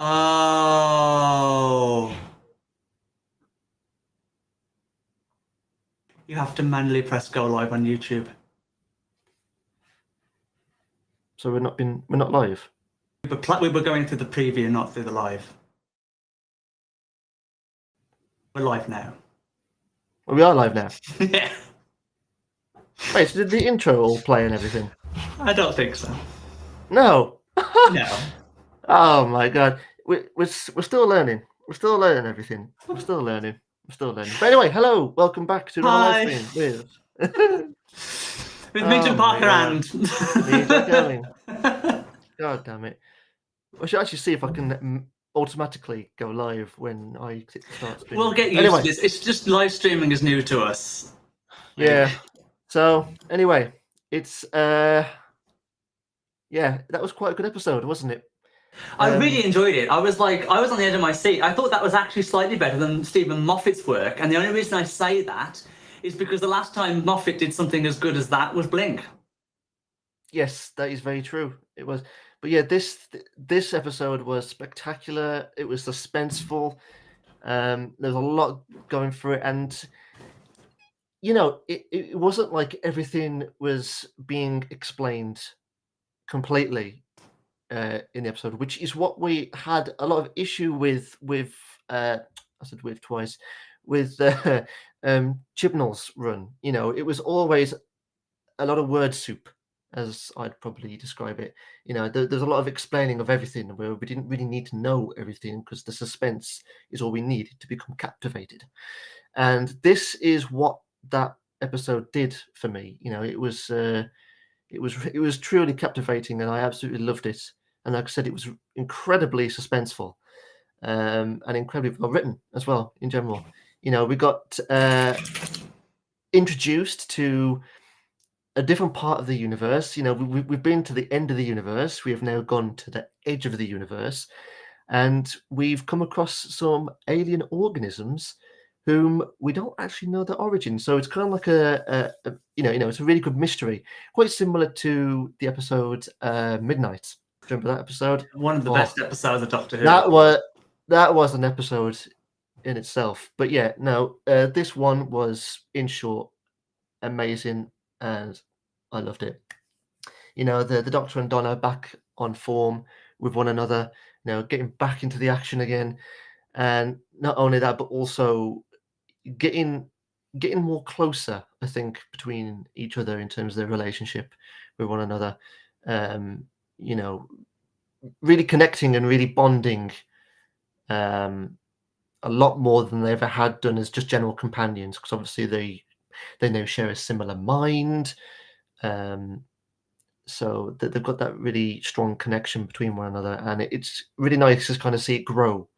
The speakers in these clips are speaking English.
Oh. You have to manually press go live on YouTube. So we're not live. We were going through the preview, not through the live. We're live now. Well, we are live now. Yeah. Wait, so did the intro all play and everything? I don't think so. No. No. Oh my god, we're still learning. We're still learning everything. We're still learning. But anyway, hello, welcome back to another live Hi. stream with With Oh Minton my Parker God. and me, Jack Cowling. God damn it! I should actually see if I can automatically go live when I click the start stream. We'll get used Anyway, to this. It's just live streaming is new to us. yeah. So anyway, it's yeah, that was quite a good episode, wasn't it? I really enjoyed it. I was on the edge of my seat. I thought that was actually slightly better than Stephen Moffat's work, and the only reason I say that is because the last time Moffat did something as good as that was Blink. Yes, that is very true. It was, but yeah, this episode was spectacular. It was suspenseful. There's a lot going through it, and you know, it wasn't like everything was being explained completely in the episode, which is what we had a lot of issue with. I said with twice with Chibnall's run. You know, it was always a lot of word soup, as I'd probably describe it. You know, there's a lot of explaining of everything where we didn't really need to know everything because the suspense is all we need to become captivated. And this is what that episode did for me. You know, it was truly captivating, and I absolutely loved it. And like I said, it was incredibly suspenseful, and incredibly well written as well in general. You know, we got introduced to a different part of the universe. You know, we've been to the end of the universe. We have now gone to the edge of the universe, and we've come across some alien organisms whom we don't actually know their origin. So it's kind of like a it's a really good mystery, quite similar to the episode Midnight. Do you remember that episode? One of the best episodes of Doctor Who. That was an episode in itself. But yeah, no, this one was, in short, amazing, and I loved it. You know, the Doctor and Donna back on form with one another, you know, getting back into the action again. And not only that, but also getting more closer, I think, between each other in terms of their relationship with one another. You know, really connecting and really bonding a lot more than they ever had done as just general companions, because obviously they now share a similar mind. So they've got that really strong connection between one another, and it's really nice to kind of see it grow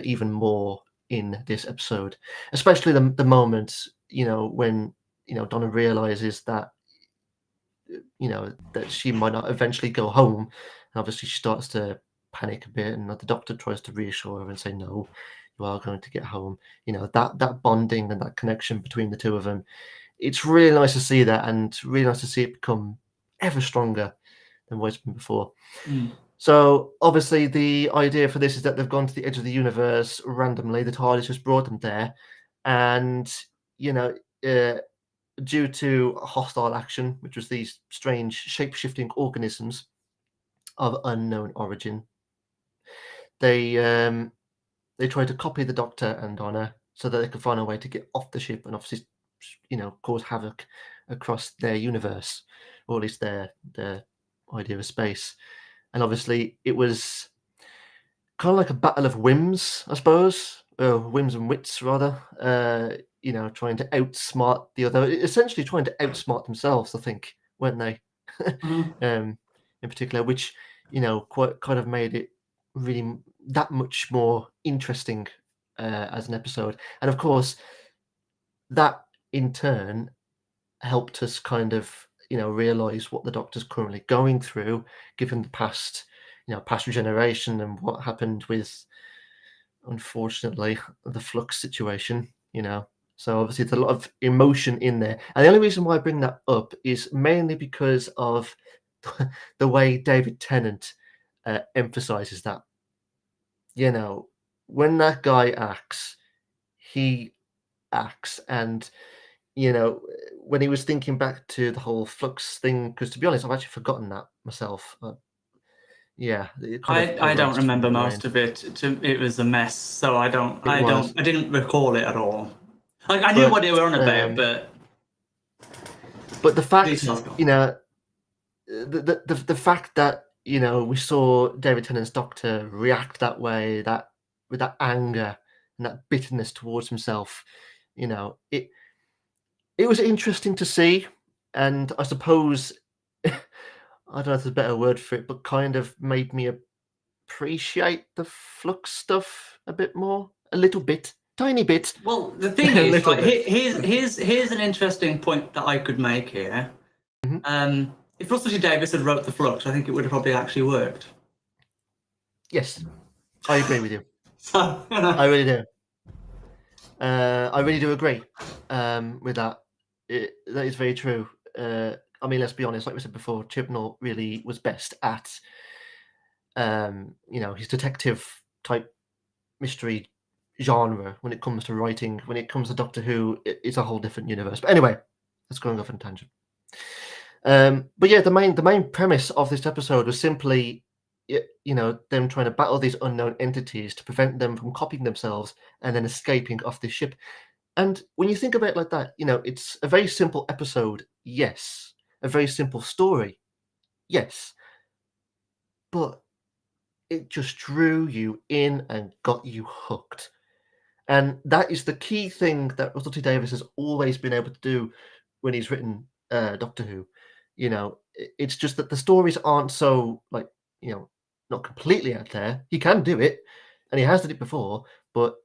even more in this episode, especially the moment, you know, when, you know, Donna realizes that, you know, that she might not eventually go home, and obviously she starts to panic a bit, and the Doctor tries to reassure her and say, no, you are going to get home. You know, that bonding and that connection between the two of them, it's really nice to see that, and really nice to see it become ever stronger than what it's been before. So obviously the idea for this is that they've gone to the edge of the universe randomly. The TARDIS just brought them there, and you know, due to hostile action, which was these strange shape-shifting organisms of unknown origin, they tried to copy the Doctor and Donna so that they could find a way to get off the ship and obviously, you know, cause havoc across their universe, or at least their idea of space. And obviously it was kind of like a battle of whims, I suppose, whims and wits rather. You know, trying to outsmart the other, essentially trying to outsmart themselves, I think, weren't they? In particular, which, you know, quite kind of made it really that much more interesting as an episode. And of course, that in turn helped us kind of, you know, realize what the Doctor's currently going through, given the past, you know, past regeneration and what happened with, unfortunately, the Flux situation, you know. So obviously there's a lot of emotion in there. And the only reason why I bring that up is mainly because of the way David Tennant emphasizes that. you know, when that guy acts, he acts. And, you know, when he was thinking back to the whole Flux thing, because to be honest, I've actually forgotten that myself. Yeah, it kind of I don't erased from remember my brain. most of it. It was a mess, so It was. I didn't recall it at all. Like I knew But what they were on about, but the fact, details gone. you know, the fact that, you know, we saw David Tennant's Doctor react that way, that with that anger and that bitterness towards himself, you know, it was interesting to see, and I suppose I don't know if there's a better word for it, but kind of made me appreciate the Flux stuff a bit more, a little bit, tiny bit, Well, the thing a is, little right, bit. here's an interesting point that I could make here. Mhm. If Russell T Davies had wrote the Flux, I think it would have probably actually worked. Yes, I agree with you. So, I really do. I really do agree with that. That is very true. I mean, let's be honest. Like we said before, Chibnall really was best at, you know, his detective type mystery genre when it comes to writing. When it comes to Doctor Who, it's a whole different universe. But anyway, let's go off on a tangent. But yeah, the main premise of this episode was simply, you know, them trying to battle these unknown entities to prevent them from copying themselves and then escaping off this ship. And when you think about it like that, you know, it's a very simple episode, yes. A very simple story, yes. But it just drew you in and got you hooked. And that is the key thing that Russell T Davies has always been able to do when he's written Doctor Who. You know, it's just that the stories aren't so, like, you know, not completely out there. He can do it, and he has done it before, but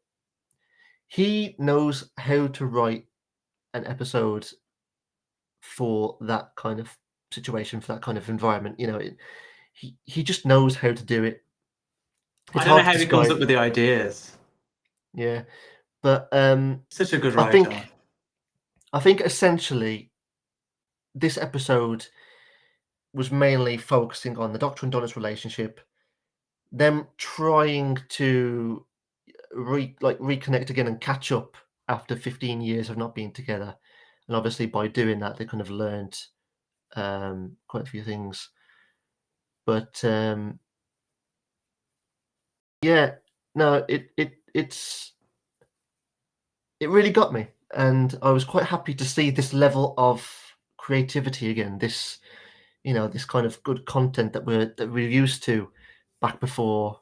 he knows how to write an episode for that kind of situation, for that kind of environment. You know, he just knows how to do it. I It's don't know hard to how he comes describe. up with the ideas. Yeah, but Such a good I writer. think essentially this episode was mainly focusing on the Doctor and Donna's relationship, them trying to reconnect again and catch up after 15 years of not being together. And obviously by doing that they kind of learned quite a few things. But yeah, no, it really got me, and I was quite happy to see this level of creativity again. This, you know, this kind of good content that we're used to back before,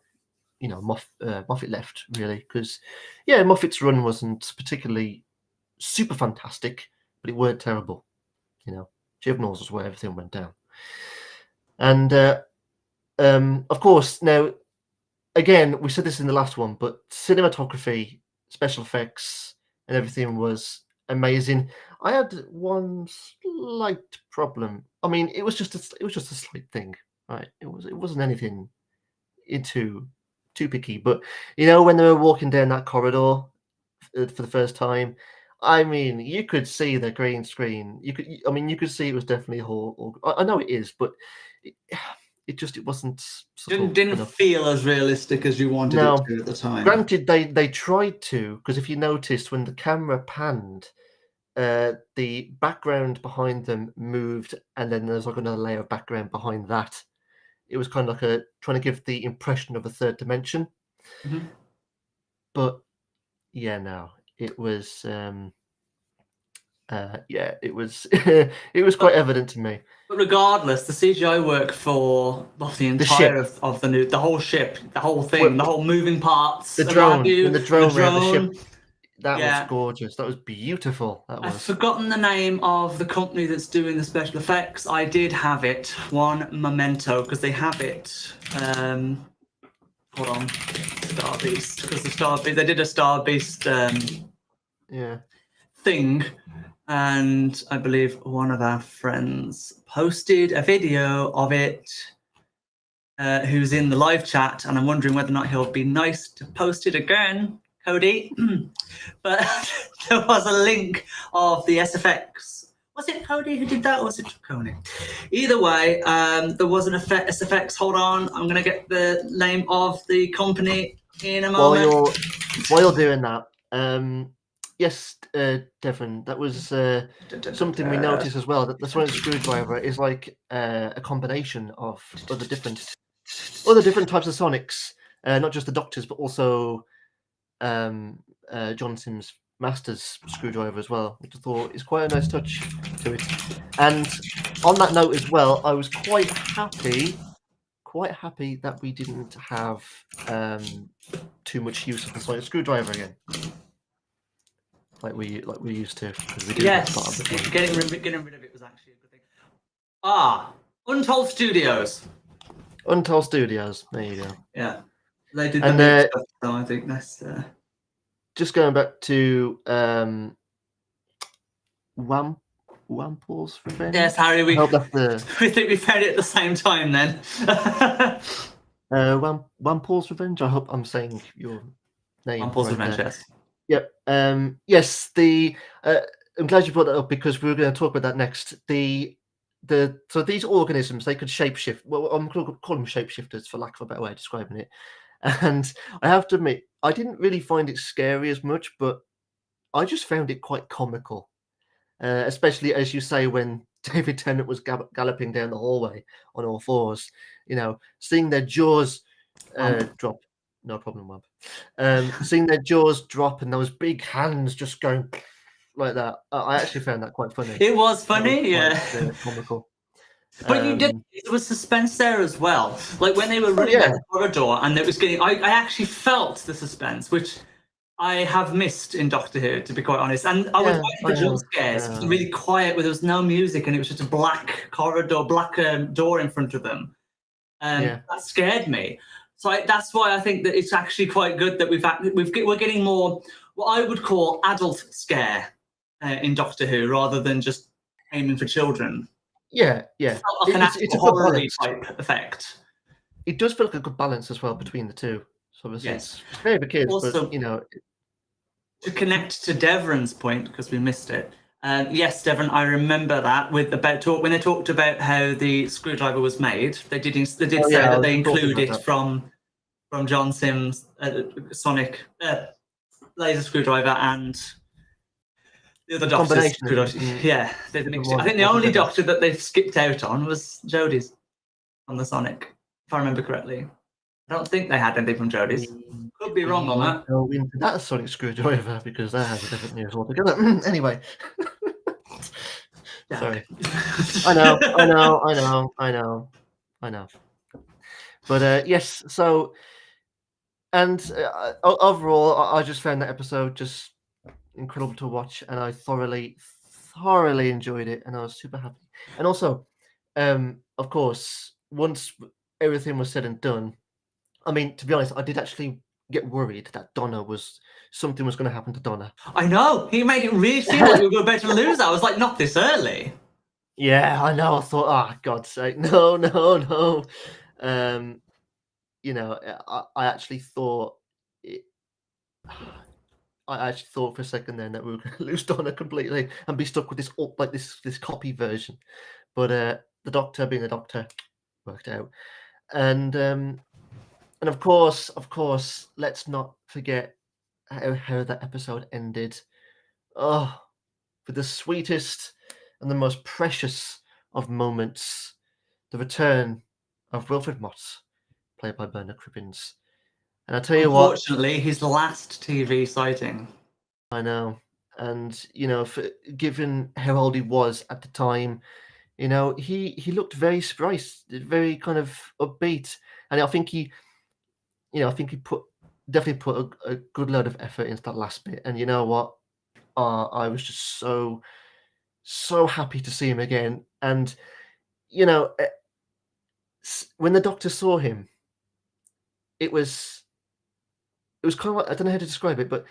you know, Moffat left, really. Because yeah, Moffat's run wasn't particularly super fantastic, but it weren't terrible. You know, Chibnall's was where everything went down, and of course now again, we said this in the last one, but cinematography, special effects, and everything was amazing. I had one slight problem. I mean, it was just a slight thing, right? It wasn't anything into too picky. But you know, when they were walking down that corridor for the first time, I mean, you could see the green screen. I mean, you could see it was definitely a whole. I know it is, but it, it wasn't subtle Didn't enough. feel as realistic as you wanted it No, to at the time. granted, they tried to, because if you noticed when the camera panned, the background behind them moved, and then there's like another layer of background behind that. It was kind of like a trying to give the impression of a third dimension. Mhm. But yeah, no, it was yeah, it was it was quite But evident to me. But regardless, the CGI work for the The entire ship, of the whole ship, the whole thing, the wh- whole moving parts the and what have drone, when you, the and the drone around the ship, drone. that was Yeah, gorgeous. That was beautiful. That I've was. forgotten the name of the company that's doing the special effects. I did have it, one memento, because they have it. Hold on, Star Beast, because the Star Beast, they did a Star Beast Yeah. thing, and I believe one of our friends posted a video of it. Who's in the live chat, and I'm wondering whether or not he'll be nice to post it again, Cody. But there was a link of the SFX. Was it Cody who did that, or was it Coney? Either way, there was an SFX. Hold on, I'm going to get the name of the company. in a While moment. you're doing that, yes, Devon, that was something we noticed as well. That the sonic screwdriver is like a combination of other different types of sonics, not just the Doctor's, but also John Sims' Master's screwdriver as well, which I thought is quite a nice touch to it. And on that note as well, I was quite happy that we didn't have too much use of the sonic screwdriver again, like we used to, because we do that a lot of the time. Getting rid of it was actually a good thing. Untold Studios. Untold Studios, there you go. Yeah, they did the And big stuff, so I think that's just going back to Wample's Revenge. yes, Harry. I hope that's the We think we found it at the same time then. Wample's Revenge. I hope I'm saying your name. Wample's right Revenge, there. yes. Yep. Yes. I'm glad you brought that up, because we were going to talk about that next. So these organisms, they could shapeshift. Well, I'm going to call them shapeshifters, for lack of a better way of describing it. And I have to admit, I didn't really find it scary as much, but I just found it quite comical, especially, as you say, when David Tennant was galloping down the hallway on all fours. Seeing their jaws drop. No problem, Wab. Seeing their jaws drop and those big hands just going like that. I actually found that quite funny. It was funny, That was quite, comical. But you did. It was suspense there as well. Like when they were running down the corridor, and it was getting. I actually felt the suspense, which I have missed in Doctor Who, to be quite honest. And I was waiting for jump scares. It was really quiet, where there was no music, and it was just a black corridor, black door in front of them. That scared me. So that's why I think that it's actually quite good that we're getting more what I would call adult scare in Doctor Who, rather than just aiming for children. Yeah. It felt like an It's a actual good horror balance. type effect. It does feel like a good balance as well between the two. So obviously Yes. it's very for kids, Also, but to connect to Devon's point, because we missed it. Yes, Devon, I remember that when they talked about how the screwdriver was made. They did say that they include it from John Sims' sonic laser screwdriver and the other Doctor's screwdriver. Yeah, they mixed it. I think the only Doctor that they've skipped out on was Jodie's on the sonic, if I remember correctly. I don't think they had anything from Jodie's. Could be wrong on that. Go into that sonic screwdriver, because that has a different news altogether. Anyway. Sorry. I know. But yes, so, and overall, I just found that episode just incredible to watch, and I thoroughly enjoyed it, and I was super happy. And also, of course, once everything was said and done, I mean, to be honest, I did actually get worried that something was going to happen to Donna. I know. He made it really feel like we were about to lose. I was like, not this early. Yeah, I know. I thought, oh, God's sake, no. I actually thought for a second then that we were going to lose Donna completely and be stuck with this copy version. But the Doctor, being the Doctor, worked out. And of course, let's not forget how that episode ended. Oh, with the sweetest and the most precious of moments, the return of Wilfred Mott, played by Bernard Cribbins. And I tell you what, unfortunately, his last TV sighting. I know, and given how old he was at the time, he looked very surprised, very kind of upbeat, and I think he definitely put a good load of effort into that last bit. And you know what? I was just so happy to see him again. And when the Doctor saw him, it was kind of like, I don't know how to describe it, but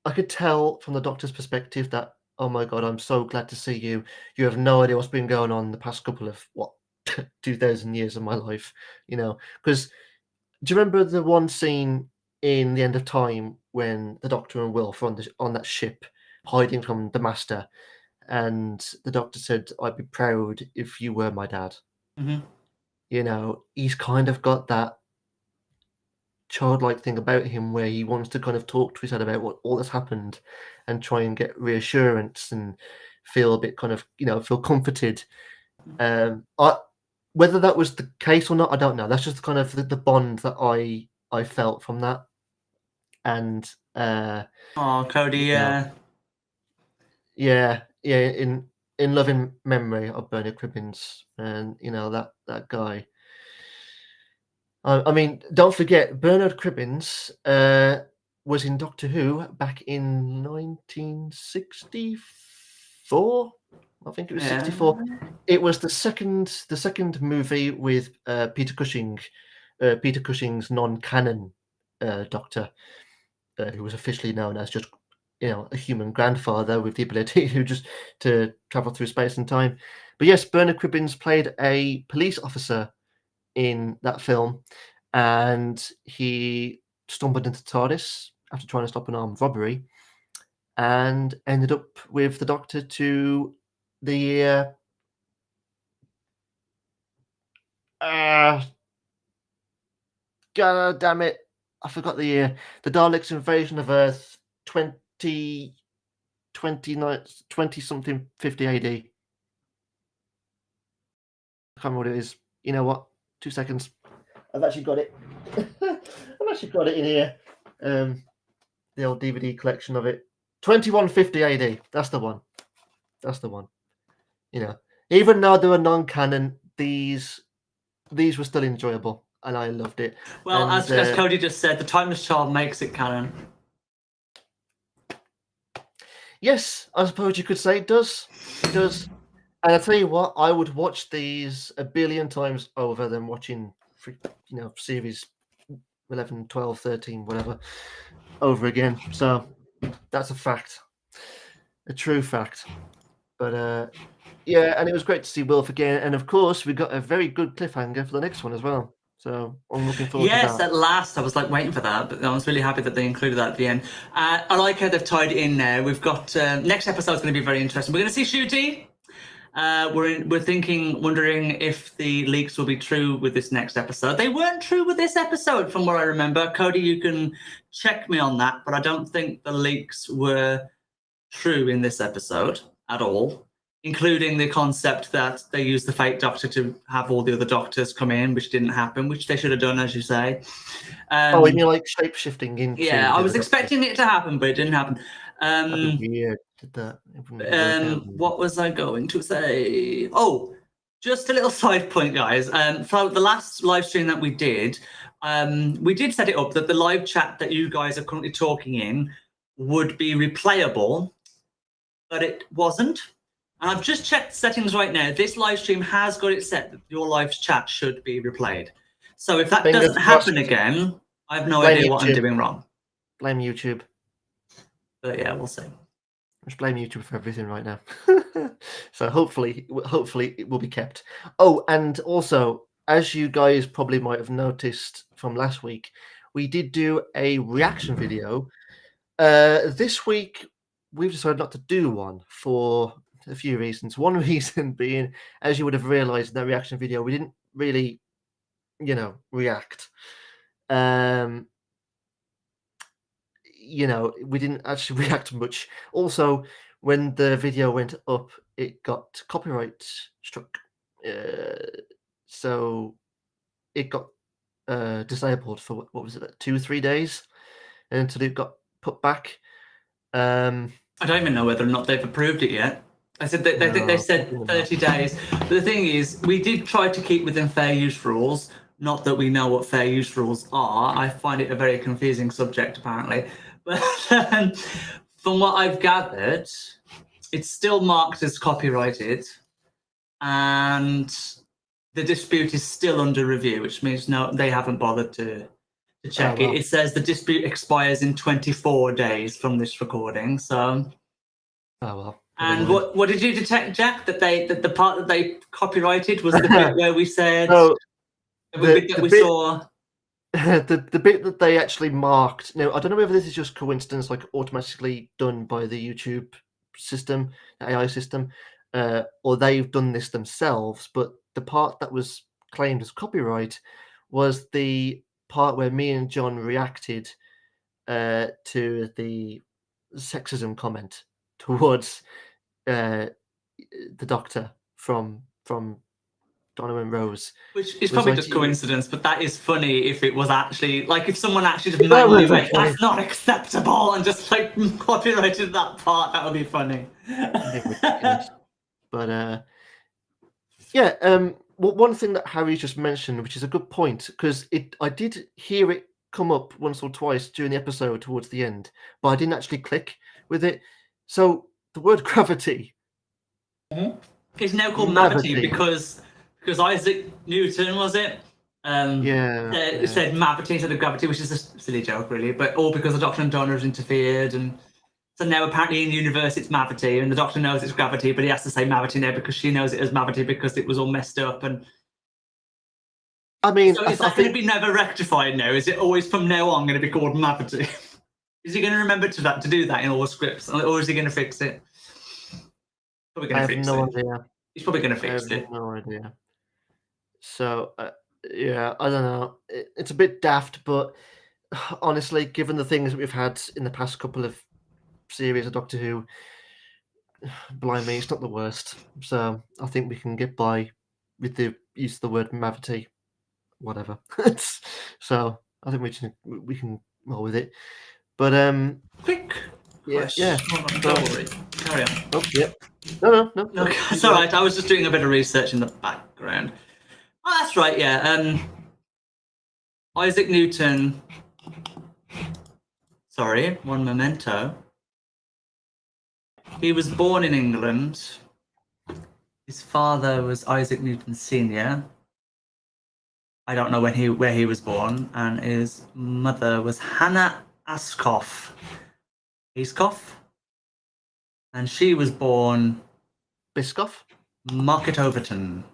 I could tell from the Doctor's perspective that, oh my God, I'm so glad to see you. You have no idea what's been going on the past couple of 2,000 years of my life, because do you remember the one scene in The End of Time when the Doctor and Wilf are on that ship hiding from the Master, and the Doctor said, I'd be proud if you were my dad. Mm-hmm. He's kind of got that childlike thing about him where he wants to kind of talk to his head about what all that's happened and try and get reassurance and feel a bit kind of, feel comforted. Whether that was the case or not, I don't know. That's just kind of the bond that I felt from that. And Oh, Cody, yeah, in loving memory of Bernard Cribbins, and that guy. I mean, don't forget Bernard Cribbins was in Doctor Who back in 1964. I think it was 64. It was the second movie with Peter Cushing, Peter Cushing's non-canon Doctor, who was officially known as just a human grandfather with the ability to travel through space and time. But yes, Bernard Cribbins played a police officer in that film, and he stumbled into TARDIS after trying to stop an armed robbery, and ended up with the Doctor to the God damn it, I forgot the year. The Daleks' invasion of Earth, 20 something 50 AD. I can't remember what it is. You know what? 2 seconds. I've actually got it. I've actually got it in here. The old DVD collection of it. 2150 AD. That's the one. That's the one. Even though they were non-canon, these were still enjoyable, and I loved it. Well, and, as Cody just said, the Timeless Child makes it canon. Yes, I suppose you could say it does. It does. And I tell you what, I would watch these a billion times over than watching, series 11, 12, 13, whatever, over again. So that's a fact, a true fact. But yeah, and it was great to see Wilf again. And of course, we got a very good cliffhanger for the next one as well. So I'm looking forward to that. Yes, at last. I was waiting for that, but I was really happy that they included that at the end. I like how they've tied it in now. We've got next episode is going to be very interesting. We're going to see Shooty. We're wondering if the leaks will be true with this next episode. They weren't true with this episode, from what I remember. Cody, you can check me on that, but I don't think the leaks were true in this episode at all, including the concept that they used the fake doctor to have all the other doctors come in, which didn't happen, which they should have done, as you say. Oh, and you're shape-shifting into... Yeah, I was expecting it to happen, but it didn't happen. That'd be weird. What was I going to say? Oh, just a little side point, guys. For the last live stream that we did set it up that the live chat that you guys are currently talking in would be replayable, but it wasn't. And I've just checked settings right now. This live stream has got it set that your live chat should be replayed. So if that doesn't happen again, I have no idea what I'm doing wrong. Blame YouTube. But yeah, we'll see. Just blame YouTube for everything right now. So hopefully it will be kept. Oh, and also, as you guys probably might have noticed from last week, we did do a reaction video. This week, we've decided not to do one for a few reasons. One reason being, as you would have realized in that reaction video, we didn't really, react. We didn't actually react much. Also, when the video went up, it got copyright struck. So it got disabled for, what was it, 2-3 days until it got put back. I don't even know whether or not they've approved it yet. I think they said 30 days. But the thing is, we did try to keep within fair use rules. Not that we know what fair use rules are. I find it a very confusing subject, apparently. But from what I've gathered, it's still marked as copyrighted, and the dispute is still under review, which means no, they haven't bothered to check it. It says the dispute expires in 24 days from this recording. So, And what did you detect, Jack? That the part that they copyrighted was the bit where we said the bit that we saw. The bit that they actually marked. Now, I don't know whether this is just coincidence, automatically done by the YouTube system, the AI system, or they've done this themselves. But the part that was claimed as copyright was the part where me and John reacted to the sexism comment towards the Doctor from Donna and Rose. Which is was probably like, just coincidence, but that is funny if it was actually like if someone actually just That manually was went, funny. "That's not acceptable," and just like copyrighted that part. That would be funny. a bit ridiculous. But yeah, one thing that Harry just mentioned, which is a good point, because I did hear it come up once or twice during the episode towards the end, but I didn't actually click with it. So the word gravity. It's now called Mavity because Isaac Newton, was it? Yeah, It said Mavity instead of gravity, which is a silly joke, really, but all because the Doctor and Donna has interfered, and so now apparently in the universe it's Mavity, and the Doctor knows it's gravity, but he has to say Mavity now because she knows it as Mavity because it was all messed up. And I mean, so is that going to be never rectified now? Is it always from now on going to be called Mavity? Is he going to remember to do that in all the scripts, or is he going to fix it? Probably going to fix it. I have no idea. He's probably going to fix it. I have no idea. So yeah, I don't know. It's a bit daft, but honestly, given the things that we've had in the past couple of series of Doctor Who, blimey, it's not the worst. So I think we can get by with the use of the word Mavity, whatever. So I think we can roll with it. But Quick. yeah. Don't worry. Carry on. Oh, yeah. No. Okay, it's all right. I was just doing a bit of research in the background. Oh, that's right. Yeah. Isaac Newton. Sorry, one memento. He was born in England. His father was Isaac Newton Sr. I don't know where he was born, and his mother was Hannah Askoff, and she was born Biscoff? Market Overton,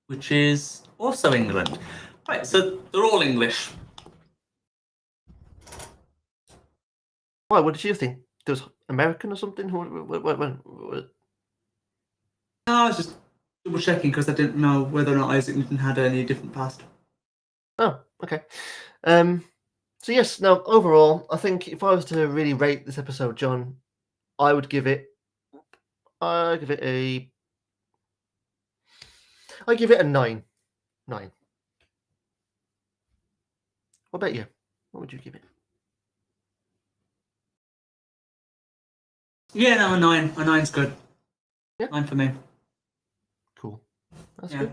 which is also England. Right, so they're all English. Why? What did you think? There was American or something? What? No, I was just double checking because I didn't know whether or not Isaac Newton had any different past. Oh, okay. So yes, now overall, I think if I was to really rate this episode, John, I would give it a 9. 9. What about you? What would you give it? Yeah, no, a 9. A 9's good. Yeah. 9 for me. Cool. That's good.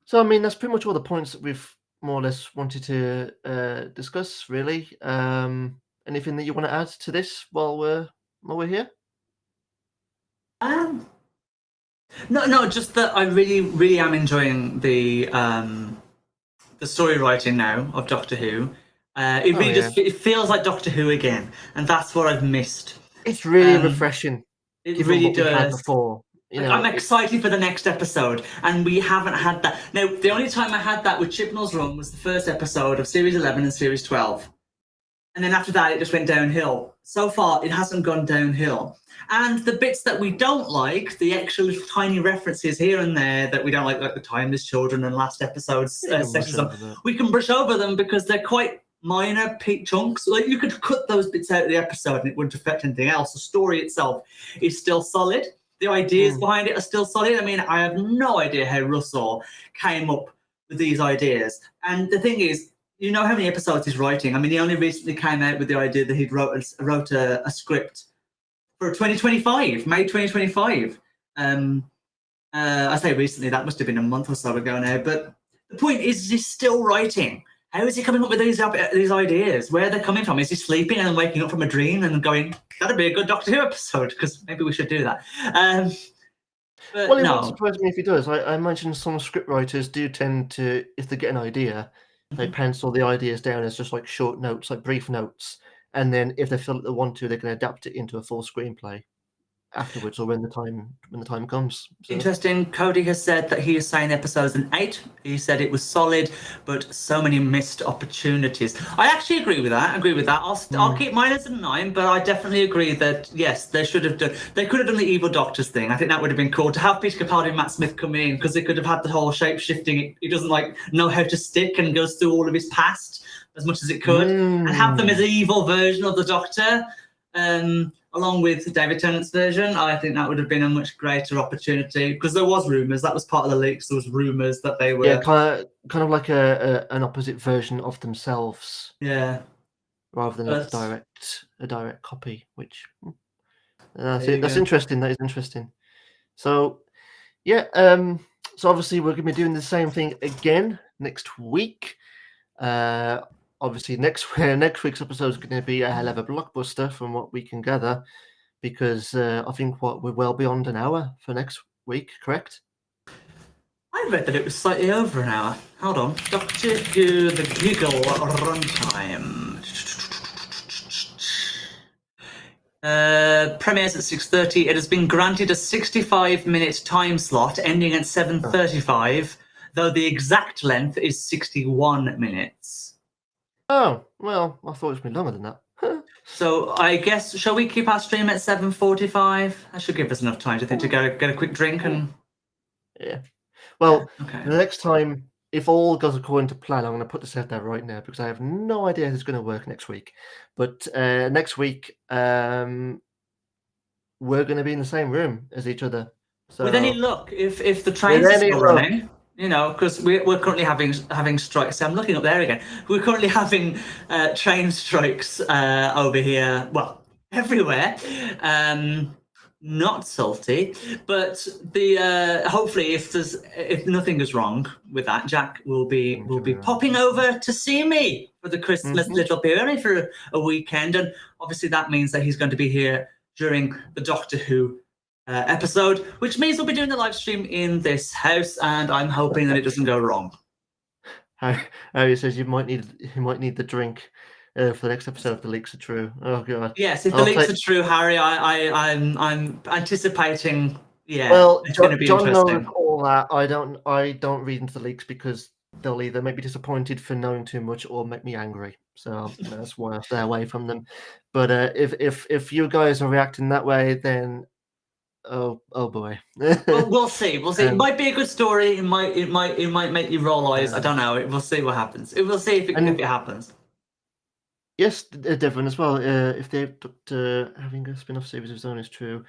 So, I mean, that's pretty much all the points that we've more or less wanted to discuss, really. Anything that you want to add to this while we're here? No, just that I really, really am enjoying the story writing now of Doctor Who. It really it feels like Doctor Who again, and that's what I've missed. It's really refreshing. It really does. We had before. I'm excited for the next episode, and we haven't had that. Now, the only time I had that with Chibnall's Run was the first episode of Series 11 and Series 12. And then after that, it just went downhill. So far, it hasn't gone downhill. And the bits that we don't like, the extra little tiny references here and there that we don't like the Timeless Children and last episode's sexism, we can brush over them because they're quite minor chunks. Like, you could cut those bits out of the episode and it wouldn't affect anything else. The story itself is still solid. The ideas behind it are still solid. I mean, I have no idea how Russell came up with these ideas. And the thing is, you know how many episodes he's writing? I mean, he only recently came out with the idea that he wrote a script for 2025, May 2025. I say recently, that must have been a month or so ago now. But the point is, he's still writing. How is he coming up with these ideas? Where are they coming from? Is he sleeping and then waking up from a dream and going, that'd be a good Doctor Who episode, because maybe we should do that. Well, it wouldn't surprise me if he does. I imagine some scriptwriters do tend to, if they get an idea, they pencil the ideas down as just like short notes, like brief notes. And then if they feel that they want to, they can adapt it into a full screenplay. afterwards or when the time comes. So. Interesting. Cody has said that he is saying episodes an 8. He said it was solid, but so many missed opportunities. I actually agree with that. I'll keep mine as a 9, but I definitely agree that yes, they could have done the evil doctors thing. I think that would have been cool to have Peter Capaldi and Matt Smith come in, because they could have had the whole shape shifting. He doesn't know how to stick and goes through all of his past as much as it could, and have them as an evil version of the Doctor. Along with David Tennant's version, I think that would have been a much greater opportunity, because there was rumours. That was part of the leaks. There was rumours that they were kind of like an opposite version of themselves. Yeah, rather than a direct copy. Which that's interesting. That is interesting. So yeah, so obviously we're going to be doing the same thing again next week. Obviously, next week's episode is going to be a hell of a blockbuster from what we can gather, because I think we're well beyond an hour for next week, correct? I read that it was slightly over an hour. Hold on. Doctor Who the Giggle runtime. Premieres at 6:30. It has been granted a 65-minute time slot ending at 7:35, though the exact length is 61 minutes. Oh, well, I thought it was been longer than that. So I guess, shall we keep our stream at 7:45? That should give us enough time, to think, to get a quick drink and... Yeah. Well, okay. The next time, if all goes according to plan, I'm going to put this out there right now, because I have no idea how it's going to work next week. But next week, we're going to be in the same room as each other. So, with any luck, if the trains are still running, because we're currently having strikes. So I'm looking up there again. We're currently having train strikes over here. Well, everywhere. Not salty, but the hopefully if nothing is wrong with that, Jack will be popping over to see me for the Christmas little period, for a weekend, and obviously that means that he's going to be here during the Doctor Who episode, which means we'll be doing the live stream in this house, and I'm hoping that it doesn't go wrong. Harry says you might need the drink for the next episode if the leaks are true. Oh god. Yes, if the leaks are true, Harry, I'm anticipating. Yeah. Well, it's going to be John interesting. knows all that. I don't read into the leaks, because they'll either make me disappointed for knowing too much or make me angry. So that's why I stay away from them. But if you guys are reacting that way, then oh boy. Well, we'll see. It might be a good story. It might make you roll eyes. I don't know. We'll see what happens. We'll see if it happens. Yes, Devon as well. If they're having a spin-off series of his own is true.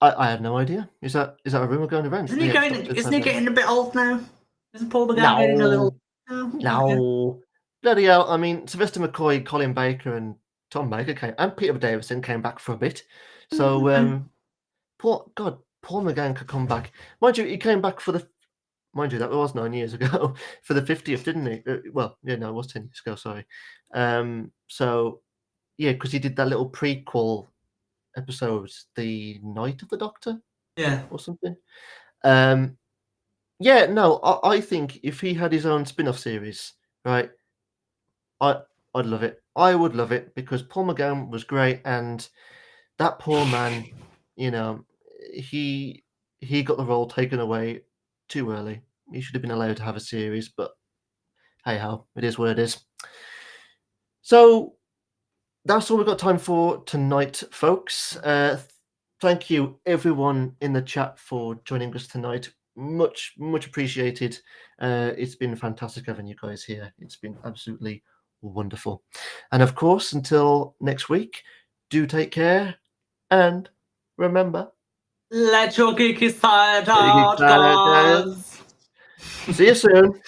I had no idea. Is that a rumor going around? Isn't he getting a bit old now? Isn't Paul McGann getting a little? No. Bloody hell! I mean, Sylvester McCoy, Colin Baker, and Tom Baker and Peter Davison came back for a bit. So Paul McGann could come back. Mind you, he came back for the. Mind you, that was 9 years ago for the 50th, didn't he? It was 10 years ago. Sorry. So yeah, because he did that little prequel episode, The Night of the Doctor, or something. Yeah, no, I think if he had his own spin-off series, right, I'd love it. I would love it, because Paul McGann was great, and that poor man, he got the role taken away too early. He should have been allowed to have a series, but hey ho, it is what it is. So that's all we've got time for tonight, folks. Thank you, everyone in the chat, for joining us tonight. Much appreciated. It's been fantastic having you guys here. It's been absolutely wonderful. And of course, until next week, do take care, and remember, let your geeky side out, guys. See you soon.